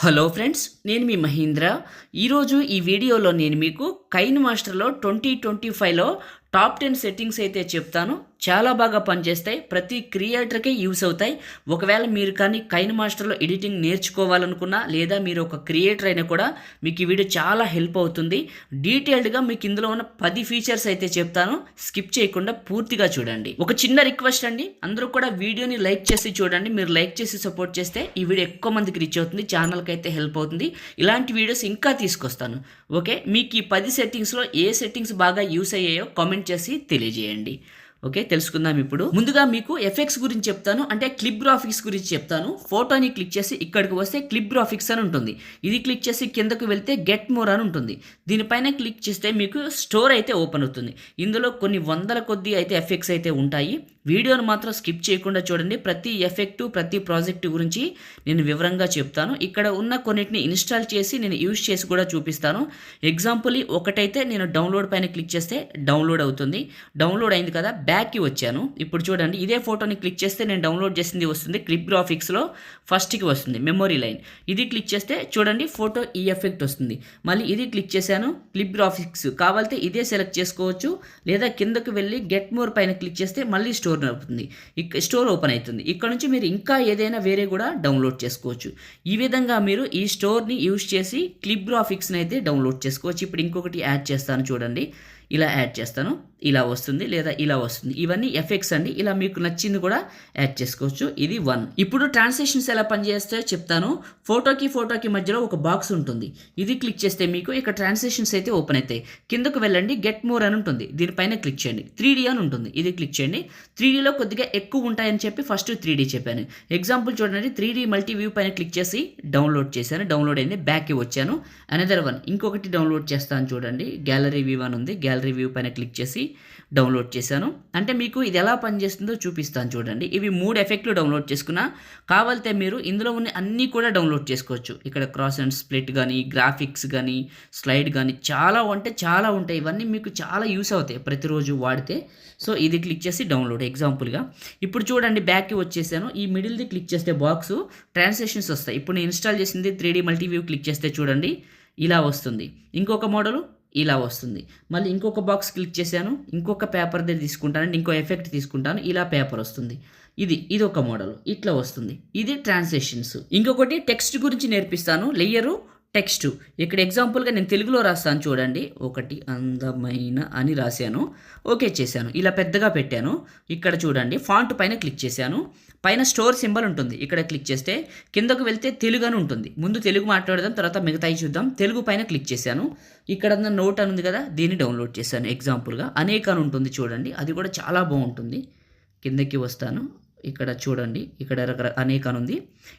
Hello friends, నేను మీ మహీంద్ర. ఈరోజు ఈ వీడియోలో నేను మీకు కైన్ మాస్టర్లో 2025లో టాప్ 10 సెట్టింగ్స్ అయితే చెప్తాను. చాలా బాగా పనిచేస్తాయి. ప్రతి క్రియేటర్కే యూస్ అవుతాయి. ఒకవేళ మీరు కానీ కైన్ మాస్టర్లో ఎడిటింగ్ నేర్చుకోవాలనుకున్నా, లేదా మీరు ఒక క్రియేటర్ అయినా కూడా మీకు ఈ వీడియో చాలా హెల్ప్ అవుతుంది. డీటెయిల్డ్గా మీకు ఇందులో ఉన్న 10 ఫీచర్స్ అయితే చెప్తాను. స్కిప్ చేయకుండా పూర్తిగా చూడండి. ఒక చిన్న రిక్వెస్ట్ అండి, అందరూ కూడా వీడియోని లైక్ చేసి చూడండి. మీరు లైక్ చేసి సపోర్ట్ చేస్తే ఈ వీడియో ఎక్కువ మందికి రీచ్ అవుతుంది, ఛానల్కి అయితే హెల్ప్ అవుతుంది. ఇలాంటి వీడియోస్ ఇంకా తీసుకొస్తాను. ఓకే, మీకు ఈ 10 సెట్టింగ్స్లో ఏ సెట్టింగ్స్ బాగా యూస్ అయ్యాయో కామెంట్ చేసి తెలియజేయండి. ఓకే, తెలుసుకుందాం. ఇప్పుడు ముందుగా మీకు ఎఫెక్ట్స్ గురించి చెప్తాను, అంటే క్లిప్ గ్రాఫిక్స్ గురించి చెప్తాను. ఫోటోని క్లిక్ చేసి ఇక్కడికి వస్తే క్లిప్ గ్రాఫిక్స్ అని ఉంటుంది. ఇది క్లిక్ చేసి కిందకు వెళ్తే గెట్ మోర్ అని ఉంటుంది. దీనిపైన క్లిక్ చేస్తే మీకు స్టోర్ అయితే ఓపెన్ అవుతుంది. ఇందులో కొన్ని వందల కొద్ది అయితే ఎఫెక్ట్స్ అయితే ఉంటాయి. వీడియోను మాత్రం స్కిప్ చేయకుండా చూడండి. ప్రతి ఎఫెక్టు, ప్రతి ప్రాజెక్టు గురించి నేను వివరంగా చెప్తాను. ఇక్కడ ఉన్న కొన్నిటిని ఇన్స్టాల్ చేసి నేను యూజ్ చేసి కూడా చూపిస్తాను. ఎగ్జాంపుల్ ఒకటైతే నేను డౌన్లోడ్ పైన క్లిక్ చేస్తే డౌన్లోడ్ అవుతుంది. డౌన్లోడ్ అయింది కదా, బ్యాక్కి వచ్చాను. ఇప్పుడు చూడండి, ఇదే ఫోటోని క్లిక్ చేస్తే నేను డౌన్లోడ్ చేసింది వస్తుంది. క్లిప్ గ్రాఫిక్స్లో ఫస్ట్కి వస్తుంది మెమొరీ లైన్. ఇది క్లిక్ చేస్తే చూడండి ఫోటో ఈ ఎఫెక్ట్ వస్తుంది. మళ్ళీ ఇది క్లిక్ చేశాను, క్లిప్ గ్రాఫిక్స్ కావాలంటే ఇదే సెలెక్ట్ చేసుకోవచ్చు, లేదా కిందకు వెళ్ళి గెట్ మోర్ పైన క్లిక్ చేస్తే మళ్ళీ స్టోర్ అవుతుంది. స్టోర్ ఓపెన్ అవుతుంది. ఇక్కడ నుంచి మీరు ఇంకా ఏదైనా వేరే కూడా డౌన్లోడ్ చేసుకోవచ్చు. ఈ విధంగా మీరు ఈ స్టోర్ని యూజ్ చేసి క్లిప్ గ్రాఫిక్స్ని అయితే డౌన్లోడ్ చేసుకోవచ్చు. ఇప్పుడు ఇంకొకటి యాడ్ చేస్తాను చూడండి. ఇలా యాడ్ చేస్తాను, ఇలా వస్తుంది, లేదా ఇలా వస్తుంది. ఇవన్నీ ఎఫెక్ట్స్ అండి. ఇలా మీకు నచ్చింది కూడా యాడ్ చేసుకోవచ్చు. ఇది 1. ఇప్పుడు ట్రాన్స్లేషన్స్ ఎలా పనిచేస్తాయో చెప్తాను. ఫోటోకి మధ్యలో ఒక బాక్స్ ఉంటుంది. ఇది క్లిక్ చేస్తే మీకు ఇక్కడ ట్రాన్స్లేషన్స్ అయితే ఓపెన్ అవుతాయి. కిందకు వెళ్ళండి, గెట్ మోర్ అని ఉంటుంది. దీనిపైన క్లిక్ చేయండి. 3D అని ఉంటుంది. ఇది క్లిక్ చేయండి. 3Dలో కొద్దిగా ఎక్కువ ఉంటాయని చెప్పి ఫస్ట్ 3D చెప్పాను. ఎగ్జాంపుల్ చూడండి, 3D మల్టీ వ్యూ పైన క్లిక్ చేసి డౌన్లోడ్ చేశాను. డౌన్లోడ్ అయింది, బ్యాక్కి వచ్చాను. అనదర్ 1 ఇంకొకటి డౌన్లోడ్ చేస్తాను చూడండి. గ్యాలరీ వ్యూ అని ఉంది. గ్యాలరీ వ్యూ పైన క్లిక్ చేసి డౌన్లోడ్ చేశాను. అంటే మీకు ఇది ఎలా పనిచేస్తుందో చూపిస్తాను చూడండి. ఇవి 3 ఎఫెక్ట్లు డౌన్లోడ్ చేసుకున్నా. కావాలంటే మీరు ఇందులో ఉన్న అన్నీ కూడా డౌన్లోడ్ చేసుకోవచ్చు. ఇక్కడ క్రాస్ అండ్ స్ప్లిట్ కానీ, గ్రాఫిక్స్ కానీ, స్లైడ్ కానీ చాలా ఉంటాయి. ఇవన్నీ మీకు చాలా యూస్ అవుతాయి ప్రతిరోజు వాడితే. సో ఇది క్లిక్ చేసి డౌన్లోడ్ ఎగ్జాంపుల్గా. ఇప్పుడు చూడండి, బ్యాక్కి వచ్చేసాను. ఈ మిడిల్ది క్లిక్ చేస్తే బాక్స్ ట్రాన్స్లేషన్స్ వస్తాయి. ఇప్పుడు నేను ఇన్స్టాల్ చేసింది 3D మల్టీవ్యూ క్లిక్ చేస్తే చూడండి ఇలా వస్తుంది. ఇంకొక మోడలు ఇలా వస్తుంది. మళ్ళీ ఇంకొక బాక్స్ క్లిక్ చేశాను. ఇంకొక పేపర్ దగ్గర తీసుకుంటాను, ఇంకో ఎఫెక్ట్ తీసుకుంటాను. ఇలా పేపర్ వస్తుంది. ఇది ఒక మోడల్ ఇట్లా వస్తుంది. ఇది ట్రాన్స్లేషన్స్. ఇంకొకటి టెక్స్ట్ గురించి నేర్పిస్తాను. Layer text. ఇక్కడ ఎగ్జాంపుల్గా నేను తెలుగులో రాస్తాను చూడండి. ఒకటి అందమైన అని రాశాను, ఓకే చేశాను. ఇలా పెద్దగా పెట్టాను. ఇక్కడ చూడండి, ఫాంట్ పైన క్లిక్ చేశాను. పైన స్టోర్ సింబల్ ఉంటుంది. ఇక్కడ క్లిక్ చేస్తే కిందకు వెళ్తే తెలుగు అని ఉంటుంది. ముందు తెలుగు మాట్లాడదాం, తర్వాత మిగతాయి చూద్దాం. తెలుగు పైన క్లిక్ చేశాను. ఇక్కడ నోట్ అని ఉంది కదా, దీన్ని డౌన్లోడ్ చేశాను. ఎగ్జాంపుల్గా అనేక అని ఉంటుంది చూడండి, అది కూడా చాలా బాగుంటుంది. కిందకి వస్తాను. ఇక్కడ చూడండి, ఇక్కడ అనేక అని ఉంది.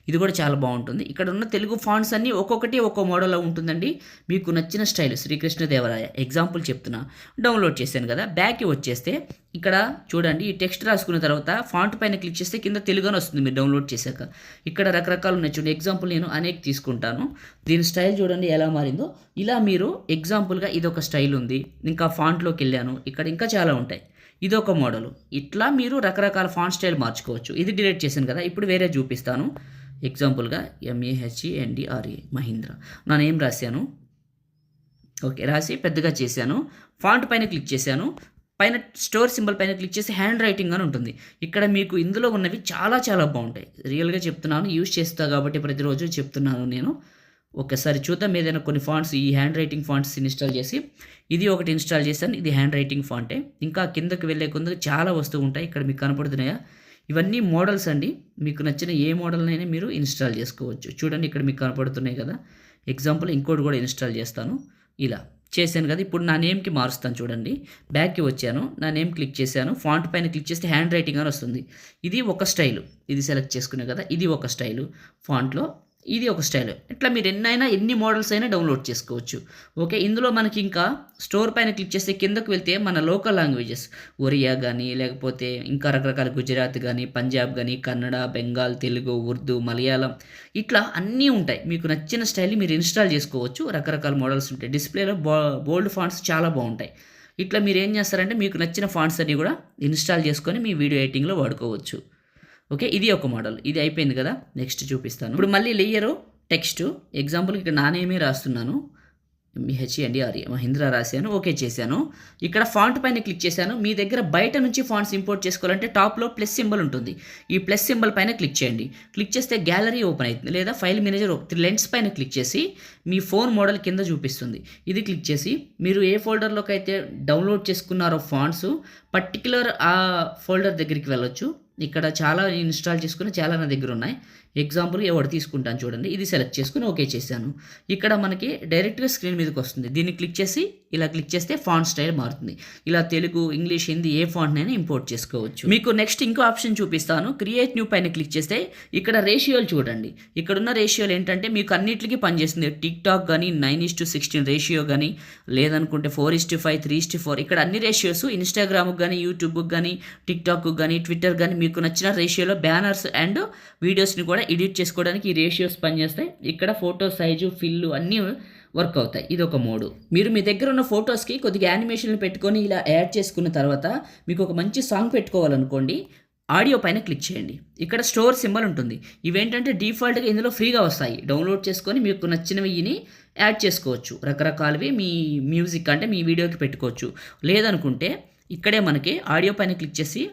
ఇది కూడా చాలా బాగుంటుంది. ఇక్కడ ఉన్న తెలుగు ఫాంట్స్ అన్నీ ఒక్కొక్కటి ఒక్కో మోడల్లో ఉంటుందండి. మీకు నచ్చిన స్టైల్. శ్రీకృష్ణదేవరాయ ఎగ్జాంపుల్ చెప్తున్నా. డౌన్లోడ్ చేశాను కదా, బ్యాక్కి వచ్చేస్తే ఇక్కడ చూడండి, ఈ టెక్స్ట్ రాసుకున్న తర్వాత ఫాంట్ పైన క్లిక్ చేస్తే కింద తెలుగు అని వస్తుంది మీరు డౌన్లోడ్ చేశాక. ఇక్కడ రకరకాలు ఉన్నాయి చూడండి. ఎగ్జాంపుల్ నేను అనేక తీసుకుంటాను. దీని స్టైల్ చూడండి ఎలా మారిందో. ఇలా మీరు ఎగ్జాంపుల్గా ఇది ఒక స్టైల్ ఉంది. ఇంకా ఫాంట్లోకి వెళ్ళాను, ఇక్కడ ఇంకా చాలా ఉంటాయి. ఇదొక మోడలు. ఇట్లా మీరు రకరకాల ఫాంట్ స్టైల్ మార్చుకోవచ్చు. ఇది డిలీట్ చేశాను కదా, ఇప్పుడు వేరే చూపిస్తాను. ఎగ్జాంపుల్గా MAHENDRA మహీంద్ర నా నేమ్ రాశాను. ఓకే, రాసి పెద్దగా చేశాను. ఫాంట్ పైన క్లిక్ చేశాను. పైన స్టోర్ సింబల్ పైన క్లిక్ చేసి హ్యాండ్ రైటింగ్ అని ఉంటుంది. ఇక్కడ మీకు ఇందులో ఉన్నవి చాలా బాగుంటాయి. రియల్గా చెప్తున్నాను, యూజ్ చేస్తా కాబట్టి ప్రతిరోజు చెప్తున్నాను నేను. ఒకసారి చూద్దాం ఏదైనా కొన్ని ఫాంట్స్, ఈ హ్యాండ్ రైటింగ్ ఫాంట్స్ ఇన్స్టాల్ చేసి. ఇది ఒకటి ఇన్స్టాల్ చేశాను. ఇది హ్యాండ్ రైటింగ్ ఫాంటే. ఇంకా కిందకి వెళ్ళే కొందుకు చాలా వస్తువు ఉంటాయి. ఇక్కడ మీకు కనపడుతున్నాయా, ఇవన్నీ మోడల్స్ అండి. మీకు నచ్చిన ఏ మోడల్నైనా మీరు ఇన్స్టాల్ చేసుకోవచ్చు. చూడండి, ఇక్కడ మీకు కనపడుతున్నాయి కదా. ఎగ్జాంపుల్ ఇంకోటి కూడా ఇన్స్టాల్ చేస్తాను. ఇలా చేశాను కదా. ఇప్పుడు నా నేమ్కి మారుస్తాను చూడండి. బ్యాక్కి వచ్చాను, నా నేమ్ క్లిక్ చేశాను. ఫాంట్ పైన క్లిక్ చేస్తే హ్యాండ్ రైటింగ్ అని వస్తుంది. ఇది ఒక స్టైలు. ఇది సెలెక్ట్ చేసుకునే కదా, ఇది ఒక స్టైలు ఫాంట్లో. ఇది ఒక స్టైల్. ఇట్లా మీరు ఎన్ని మోడల్స్ అయినా డౌన్లోడ్ చేసుకోవచ్చు. ఓకే, ఇందులో మనకి ఇంకా స్టోర్ పైన క్లిక్ చేస్తే కిందకు వెళ్తే మన లోకల్ లాంగ్వేజెస్ ఒరియా కానీ, లేకపోతే ఇంకా రకరకాల గుజరాత్ కానీ, పంజాబ్ కానీ, కన్నడ, బెంగాల్, తెలుగు, ఉర్దూ, మలయాళం, ఇట్లా అన్నీ ఉంటాయి. మీకు నచ్చిన స్టైల్ మీరు ఇన్స్టాల్ చేసుకోవచ్చు. రకరకాల మోడల్స్ ఉంటాయి. డిస్ప్లేలో బోల్డ్ ఫాంట్స్ చాలా బాగుంటాయి. ఇట్లా మీరు ఏం చేస్తారంటే మీకు నచ్చిన ఫాంట్స్ అన్నీ కూడా ఇన్స్టాల్ చేసుకొని మీ వీడియో ఎడిటింగ్లో వాడుకోవచ్చు. ఓకే, ఇది ఒక మోడల్. ఇది అయిపోయింది కదా, నెక్స్ట్ చూపిస్తాను. ఇప్పుడు మళ్ళీ లేయరు టెక్స్ట్ ఎగ్జాంపుల్ ఇక్కడ నా నేమే రాస్తున్నాను, MHENDRE మహీంద్రా రాశాను, ఓకే చేశాను. ఇక్కడ ఫాంట్ పైన క్లిక్ చేశాను. మీ దగ్గర బయట నుంచి ఫాంట్స్ ఇంపోర్ట్ చేసుకోవాలంటే టాప్లో ప్లస్ సింబల్ ఉంటుంది. ఈ ప్లస్ సింబల్ పైన క్లిక్ చేయండి. క్లిక్ చేస్తే గ్యాలరీ ఓపెన్ అవుతుంది, లేదా ఫైల్ మేనేజర్ లెన్స్ పైన క్లిక్ చేసి మీ ఫోన్ మోడల్ కింద చూపిస్తుంది. ఇది క్లిక్ చేసి మీరు ఏ ఫోల్డర్లోకి అయితే డౌన్లోడ్ చేసుకున్నారో ఫాంట్స్ పర్టికులర్ ఆ ఫోల్డర్ దగ్గరికి వెళ్ళొచ్చు. ఇక్కడ చాలా ఇన్స్టాల్ చేసుకుని చాలా నా దగ్గర ఉన్నాయి. ఎగ్జాంపుల్ ఎవరు తీసుకుంటాను చూడండి, ఇది సెలెక్ట్ చేసుకుని ఓకే చేశాను. ఇక్కడ మనకి డైరెక్ట్గా స్క్రీన్ మీదకి వస్తుంది. దీన్ని క్లిక్ చేసి ఇలా క్లిక్ చేస్తే ఫాంట్ స్టైల్ మారుతుంది. ఇలా తెలుగు, ఇంగ్లీష్, హిందీ ఏ ఫాంట్నైనా ఇంపోర్ట్ చేసుకోవచ్చు. మీకు నెక్స్ట్ ఇంకో ఆప్షన్ చూపిస్తాను. క్రియేట్ న్యూ పైన క్లిక్ చేస్తే ఇక్కడ రేషియోలు చూడండి. ఇక్కడున్న రేషియోలు ఏంటంటే మీకు అన్నిటికీ పనిచేస్తుంది. టిక్ టాక్ కానీ 9:16 రేషియో కానీ, లేదనుకుంటే 4:5, 3:4 ఇక్కడ అన్ని రేషియోస్ ఇన్స్టాగ్రామ్కి కానీ, యూట్యూబ్కి కానీ, టిక్ టాక్కి కానీ, ట్విట్టర్ కానీ మీకు నచ్చిన రేషియోలో బ్యానర్స్ అండ్ వీడియోస్ని కూడా ఎడిట్ చేసుకోవడానికి ఈ రేషియోస్ పనిచేస్తాయి. ఇక్కడ ఫోటో సైజు, ఫిల్ అన్నీ వర్క్ అవుతాయి. ఇది ఒక మోడు. మీరు మీ దగ్గర ఉన్న ఫొటోస్కి కొద్దిగా యానిమేషన్లు పెట్టుకొని ఇలా యాడ్ చేసుకున్న తర్వాత మీకు ఒక మంచి సాంగ్ పెట్టుకోవాలనుకోండి, ఆడియో పైన క్లిక్ చేయండి. ఇక్కడ స్టోర్ సింబల్ ఉంటుంది. ఇవేంటంటే డిఫాల్ట్గా ఇందులో ఫ్రీగా వస్తాయి. డౌన్లోడ్ చేసుకొని మీకు నచ్చినవిని యాడ్ చేసుకోవచ్చు. రకరకాలవి మీ మ్యూజిక్ అంటే మీ వీడియోకి పెట్టుకోవచ్చు. లేదనుకుంటే ఇక్కడే మనకి ఆడియో పైన క్లిక్ చేసి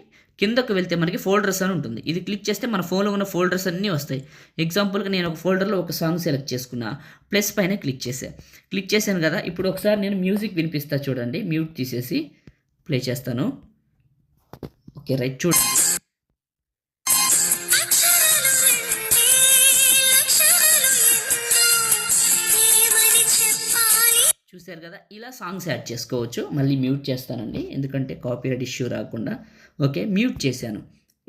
కిందకు వెళ్తే మనకి ఫోల్డర్స్ అని ఉంటుంది. ఇది క్లిక్ చేస్తే మన ఫోన్లో ఉన్న ఫోల్డర్స్ అన్నీ వస్తాయి. ఎగ్జాంపుల్గా నేను ఒక ఫోల్డర్లో ఒక సాంగ్ సెలెక్ట్ చేసుకున్నా, ప్లస్ పైన క్లిక్ చేశాను కదా. ఇప్పుడు ఒకసారి నేను మ్యూజిక్ వినిపిస్తా చూడండి. మ్యూట్ తీసేసి ప్లే చేస్తాను. ఓకే రైట్, చూడండి. చూశారు కదా, ఇలా సాంగ్స్ యాడ్ చేసుకోవచ్చు. మళ్ళీ మ్యూట్ చేస్తానండి ఎందుకంటే కాపీరైట్ ఇష్యూ రాకుండా. ఓకే, మ్యూట్ చేశాను.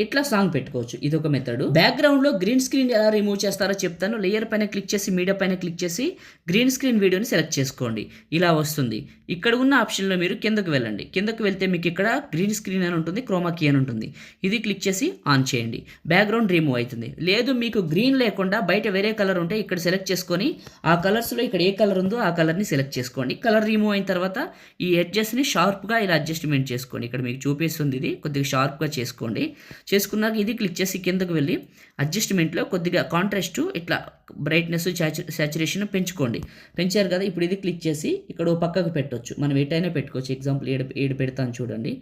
ఇట్లా సాంగ్ పెట్టుకోవచ్చు. ఇది ఒక మెథడ్. బ్యాక్గ్రౌండ్లో గ్రీన్ స్క్రీన్ ఎలా రిమూవ్ చేస్తారో చెప్తాను. లేయర్ పైన క్లిక్ చేసి మీడియా పైన క్లిక్ చేసి గ్రీన్ స్క్రీన్ వీడియోని సెలెక్ట్ చేసుకోండి. ఇలా వస్తుంది. ఇక్కడ ఉన్న ఆప్షన్లో మీరు కిందకు వెళ్ళండి. కిందకు వెళ్తే మీకు ఇక్కడ గ్రీన్ స్క్రీన్ అని ఉంటుంది, క్రోమా కీ అని ఉంటుంది. ఇది క్లిక్ చేసి ఆన్ చేయండి. బ్యాక్గ్రౌండ్ రిమూవ్ అవుతుంది. లేదు మీకు గ్రీన్ లేకుండా బయట వేరే కలర్ ఉంటే ఇక్కడ సెలెక్ట్ చేసుకొని ఆ కలర్స్లో ఇక్కడ ఏ కలర్ ఉందో ఆ కలర్ని సెలెక్ట్ చేసుకోండి. కలర్ రిమూవ్ అయిన తర్వాత ఈ ఎడ్జెస్ని షార్ప్గా ఇలా అడ్జస్ట్మెంట్ చేసుకోండి. ఇక్కడ మీకు చూపిస్తుంది, ఇది కొద్దిగా షార్ప్గా చేసుకోండి. చేసుకున్నాక ఇది క్లిక్ చేసి కిందకు వెళ్ళి అడ్జస్ట్మెంట్లో కొద్దిగా కాంట్రాస్ట్, ఇట్లా బ్రైట్నెస్, సాచురేషన్ పెంచారు కదా. ఇప్పుడు ఇది క్లిక్ చేసి ఇక్కడ పక్కకు పెట్టవచ్చు. మనం ఎటైనా పెట్టుకోవచ్చు. ఎగ్జాంపుల్ ఏడు పెడతాను చూడండి.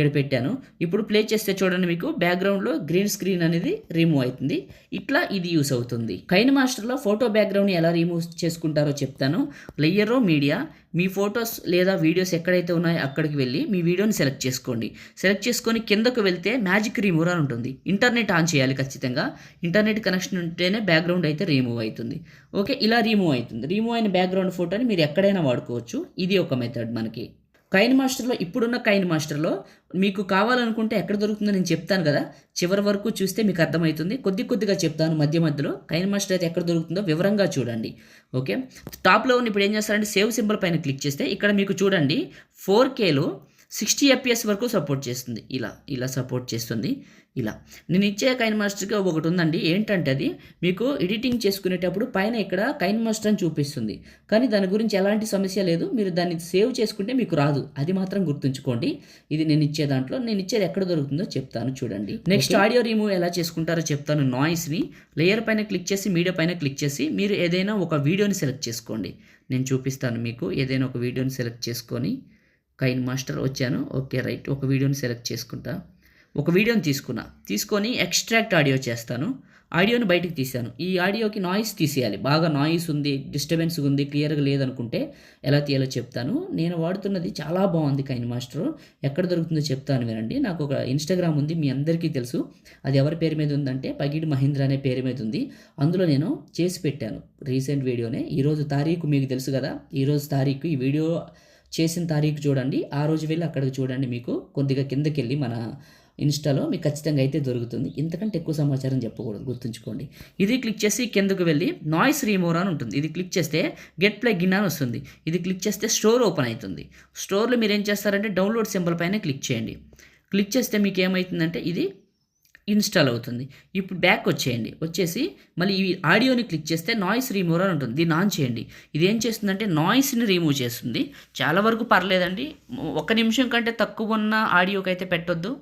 ఏడు పెట్టాను. ఇప్పుడు ప్లే చేస్తే చూడండి మీకు బ్యాక్గ్రౌండ్లో గ్రీన్ స్క్రీన్ అనేది రిమూవ్ అవుతుంది. ఇట్లా ఇది యూస్ అవుతుంది. కైన్ మాస్టర్లో ఫోటో బ్యాక్గ్రౌండ్ని ఎలా రిమూవ్ చేసుకుంటారో చెప్తాను. లేయరో మీడియా, మీ ఫొటోస్ లేదా వీడియోస్ ఎక్కడైతే ఉన్నాయో అక్కడికి వెళ్ళి మీ వీడియోని సెలెక్ట్ చేసుకోండి. సెలెక్ట్ చేసుకొని కిందకు వెళ్తే మ్యాజిక్ రిమూవర్ అని ఉంటుంది. ఇంటర్నెట్ ఆన్ చేయాలి ఖచ్చితంగా. ఇంటర్నెట్ కనెక్షన్ ఉంటేనే బ్యాక్గ్రౌండ్ అయితే రిమూవ్ అవుతుంది. ఓకే, ఇలా రిమూవ్ అవుతుంది. రిమూవ్ అయిన బ్యాక్గ్రౌండ్ ఫోటోని మీరు ఎక్కడైనా వాడుకోవచ్చు. ఇది ఒక మెథడ్ మనకి. కైన్ మాస్టర్లో, ఇప్పుడున్న కైన్ మాస్టర్లో మీకు కావాలనుకుంటే ఎక్కడ దొరుకుతుందో నేను చెప్తాను కదా. చివరి వరకు చూస్తే మీకు అర్థమవుతుంది. కొద్దిగా చెప్తాను మధ్యలో. కైన్ మాస్టర్ అయితే ఎక్కడ దొరుకుతుందో వివరంగా చూడండి. ఓకే, టాప్లో ఉన్న ఇప్పుడు ఏం చేస్తారంటే సేవ్ సింబల్ పైన క్లిక్ చేస్తే ఇక్కడ మీకు చూడండి 4Kలో 60 FPS వరకు సపోర్ట్ చేస్తుంది. ఇలా సపోర్ట్ చేస్తుంది. ఇలా నేను ఇచ్చే కైన్ మాస్టర్గా ఒకటి ఉందండి. ఏంటంటే అది మీకు ఎడిటింగ్ చేసుకునేటప్పుడు పైన ఇక్కడ కైన్ మాస్టర్ అని చూపిస్తుంది, కానీ దాని గురించి ఎలాంటి సమస్య లేదు. మీరు దాన్ని సేవ్ చేసుకుంటే మీకు రాదు, అది మాత్రం గుర్తుంచుకోండి. ఇది నేను ఇచ్చేది ఎక్కడ దొరుకుతుందో చెప్తాను చూడండి. నెక్స్ట్ ఆడియో రిమూవ్ ఎలా చేసుకుంటారో చెప్తాను. నాయిస్ని లేయర్ పైన క్లిక్ చేసి మీడియా పైన క్లిక్ చేసి మీరు ఏదైనా ఒక వీడియోని సెలెక్ట్ చేసుకోండి. నేను చూపిస్తాను మీకు. ఏదైనా ఒక వీడియోని సెలెక్ట్ చేసుకొని కైన్ మాస్టర్ వచ్చాను. ఓకే రైట్, ఒక వీడియోని సెలెక్ట్ చేసుకుంటా. ఒక వీడియోని తీసుకొని ఎక్స్ట్రాక్ట్ ఆడియో చేస్తాను. ఆడియోని బయటికి తీసాను. ఈ ఆడియోకి నాయిస్ తీసేయాలి. బాగా నాయిస్ ఉంది, డిస్టర్బెన్స్ ఉంది, క్లియర్గా లేదనుకుంటే ఎలా తీయాలో చెప్తాను. నేను వాడుతున్నది చాలా బాగుంది కైన్ మాస్టర్. ఎక్కడ దొరుకుతుందో చెప్తాను వినండి. నాకు ఒక ఇన్స్టాగ్రామ్ ఉంది, మీ అందరికీ తెలుసు. అది ఎవరి పేరు మీద ఉందంటే పగిడి మహీంద్ర అనే పేరు మీద ఉంది. అందులో నేను చేసి పెట్టాను రీసెంట్ వీడియోనే. ఈరోజు తారీఖు మీకు తెలుసు కదా. ఈరోజు తారీఖు, ఈ వీడియో చేసిన తారీఖు చూడండి. ఆ రోజు వెళ్ళి అక్కడికి చూడండి. మీకు కొద్దిగా కిందకి వెళ్ళి మన ఇన్స్టాలో మీకు ఖచ్చితంగా అయితే దొరుకుతుంది. ఇంతకంటే ఎక్కువ సమాచారం చెప్పకూడదు, గుర్తుంచుకోండి. ఇది క్లిక్ చేసి కిందకు వెళ్ళి నాయిస్ రిమూవర్ అని ఉంటుంది. ఇది క్లిక్ చేస్తే గెట్ ప్లగిన్ అని వస్తుంది. ఇది క్లిక్ చేస్తే స్టోర్ ఓపెన్ అవుతుంది. స్టోర్లో మీరు ఏం చేస్తారంటే డౌన్లోడ్ సింబల్ పైన క్లిక్ చేయండి. క్లిక్ చేస్తే మీకు ఏమవుతుందంటే ఇది ఇన్స్టాల్ అవుతుంది. ఇప్పుడు బ్యాక్ వచ్చేసి మళ్ళీ ఈ ఆడియోని క్లిక్ చేస్తే నాయిస్ రిమూవర్ అని ఉంటుంది. దీన్ని ఆన్ చేయండి. ఇది ఏం చేస్తుందంటే నాయిస్ని రిమూవ్ చేస్తుంది. చాలా వరకు పర్లేదండి. 1 నిమిషం కంటే తక్కువ ఉన్న ఆడియోకి అయితే పెట్టొద్దు.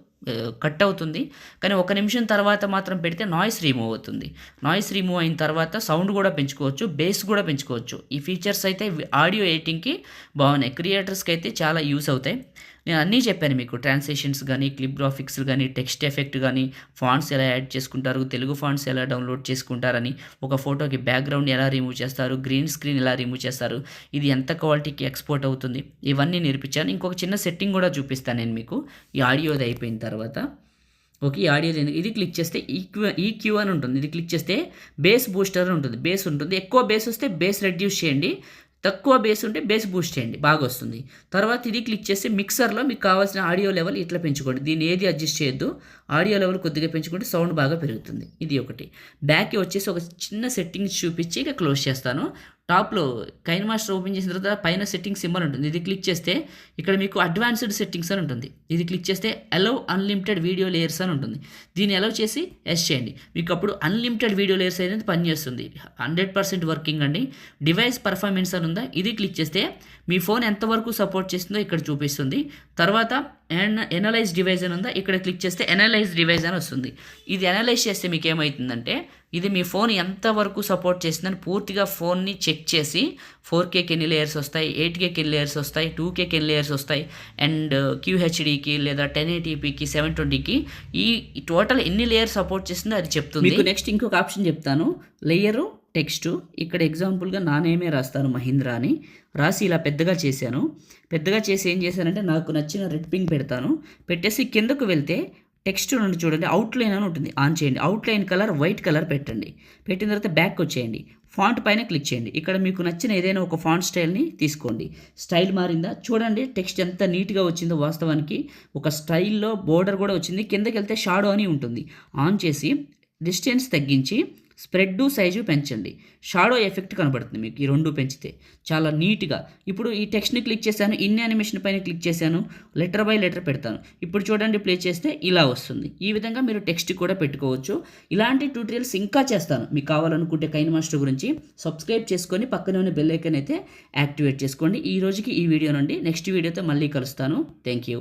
కట్ అవుతుంది. కానీ 1 నిమిషం తర్వాత మాత్రం పెడితే నాయిస్ రిమూవ్ అవుతుంది. నాయిస్ రిమూవ్ అయిన తర్వాత సౌండ్ కూడా పెంచుకోవచ్చు, బేస్ కూడా పెంచుకోవచ్చు. ఈ ఫీచర్స్ అయితే ఆడియో ఎడిటింగ్‌కి బాగున్నాయి. క్రియేటర్స్‌కి అయితే చాలా యూస్ అవుతాయి. నేను అన్నీ చెప్పాను మీకు. ట్రాన్సిషన్స్ గానీ, క్లిప్ గ్రాఫిక్స్ గానీ, టెక్స్ట్ ఎఫెక్ట్ గానీ, ఫాంట్స్ ఎలా యాడ్ చేసుకుంటారు, తెలుగు ఫాంట్స్ ఎలా డౌన్లోడ్ చేసుకుంటారని, ఒక ఫోటోకి బ్యాక్‌గ్రౌండ్ ఎలా రిమూవ్ చేస్తారు, గ్రీన్ స్క్రీన్ ఎలా రిమూవ్ చేస్తారు, ఇది ఎంత క్వాలిటీకి ఎక్స్‌పోర్ట్ అవుతుంది, ఇవన్నీ నేర్పించాను. ఇంకొక చిన్న సెట్టింగ్ కూడా చూపిస్తాను నేను మీకు ఈ ఆడియోది అయిపోయిన తర్వాత. ఓకే. ఈ ఆడియోది ఇది క్లిక్ చేస్తే ఈక్యూ అని ఉంటుంది. ఇది క్లిక్ చేస్తే బేస్ బూస్టర్ అని ఉంటుంది. బేస్ ఉంటుంది. ఎక్కువ బేస్ వస్తే బేస్ రెడ్యూస్ చేయండి. తక్కువ బేస్ ఉంటే బేస్ బూస్ట్ చేయండి, బాగా వస్తుంది. తర్వాత ఇది క్లిక్ చేసి మిక్సర్లో మీకు కావాల్సిన ఆడియో లెవెల్ ఇట్లా పెంచుకోండి. దీన్ని ఏది అడ్జస్ట్ చేయొద్దు. ఆడియో లెవెల్ కొద్దిగా పెంచుకుంటే సౌండ్ బాగా పెరుగుతుంది. ఇది ఒకటి. బ్యాక్కి వచ్చేసి ఒక చిన్న సెట్టింగ్స్ చూపించి ఇక క్లోజ్ చేస్తాను. టాప్లో కైన్ మాస్టర్ ఓపెన్ చేసిన తర్వాత పైన సెట్టింగ్ సింబల్ ఉంటుంది. ఇది క్లిక్ చేస్తే ఇక్కడ మీకు అడ్వాన్స్డ్ సెట్టింగ్స్ అని ఉంటుంది. ఇది క్లిక్ చేస్తే అలౌ అన్లిమిటెడ్ వీడియో లేయర్స్ అని ఉంటుంది. దీన్ని అలౌ చేసి ఎస్ చేయండి. మీకు అప్పుడు అన్లిమిటెడ్ వీడియో లేయర్స్ అనేది పనిచేస్తుంది. 100% వర్కింగ్ అండి. డివైస్ పర్ఫార్మెన్స్ అని ఉందా, ఇది క్లిక్ చేస్తే మీ ఫోన్ ఎంతవరకు సపోర్ట్ చేస్తుందో ఇక్కడ చూపిస్తుంది. తర్వాత ఎనలైజ్ డివైస్ అని ఉందా, ఇక్కడ క్లిక్ చేస్తే ఎనలైజ్ డివైస్ అని వస్తుంది. ఇది ఎనలైజ్ చేస్తే మీకు ఏమవుతుందంటే ఇది మీ ఫోన్ ఎంతవరకు సపోర్ట్ చేస్తుందని పూర్తిగా ఫోన్ని చెక్ చేసి 4Kకి ఎన్ని లేయర్స్ వస్తాయి, 8Kకి ఎన్ని లేయర్స్ వస్తాయి, 2Kకి ఎన్ని లేయర్స్ వస్తాయి, అండ్ QHDకి లేదా 1080pకి 720కి ఈ టోటల్ ఎన్ని లేయర్స్ సపోర్ట్ చేస్తుందో అది చెప్తుంది. మీకు నెక్స్ట్ ఇంకొక ఆప్షన్ చెప్తాను. Layer text. ఇక్కడ ఎగ్జాంపుల్గా నా నేమే రాస్తాను, మహీంద్ర అని రాసి ఇలా పెద్దగా చేశాను. పెద్దగా చేసి ఏం చేశానంటే నాకు నచ్చిన రెడ్ పింక్ పెడతాను. పెట్టేసి కిందకు వెళ్తే టెక్స్ట్ నుండి చూడండి అవుట్లైన్ అని ఉంటుంది, ఆన్ చేయండి. అవుట్లైన్ కలర్ వైట్ కలర్ పెట్టండి. పెట్టిన తర్వాత బ్యాక్ వచ్చేయండి. ఫాంట్ పైన క్లిక్ చేయండి. ఇక్కడ మీకు నచ్చిన ఏదైనా ఒక ఫాంట్ స్టైల్ని తీసుకోండి. స్టైల్ మారిందా చూడండి. టెక్స్ట్ ఎంత నీట్గా వచ్చిందో. వాస్తవానికి ఒక స్టైల్లో బోర్డర్ కూడా వచ్చింది. కిందకి వెళ్తే షాడో అని ఉంటుంది. ఆన్ చేసి డిస్టెన్స్ తగ్గించి స్ప్రెడ్ సైజు పెంచండి. షాడో ఎఫెక్ట్ కనబడుతుంది మీకు ఈ రెండు పెంచితే చాలా నీట్గా. ఇప్పుడు ఈ టెక్స్ట్ని క్లిక్ చేశాను, ఇన్ యానిమేషన్ పైన క్లిక్ చేశాను, లెటర్ బై లెటర్ పెడతాను. ఇప్పుడు చూడండి ప్లే చేస్తే ఇలా వస్తుంది. ఈ విధంగా మీరు టెక్స్ట్ కూడా పెట్టుకోవచ్చు. ఇలాంటి ట్యూటోరియల్స్ ఇంకా చేస్తాను. మీకు కావాలనుకుంటే కైన్ మాస్టర్ గురించి సబ్స్క్రైబ్ చేసుకొని పక్కనే ఉన్న బెల్ ఐకాన్ అయితే యాక్టివేట్ చేసుకోండి. ఈ రోజుకి ఈ వీడియో నుండి నెక్స్ట్ వీడియోతో మళ్ళీ కలుస్తాను. Thank you.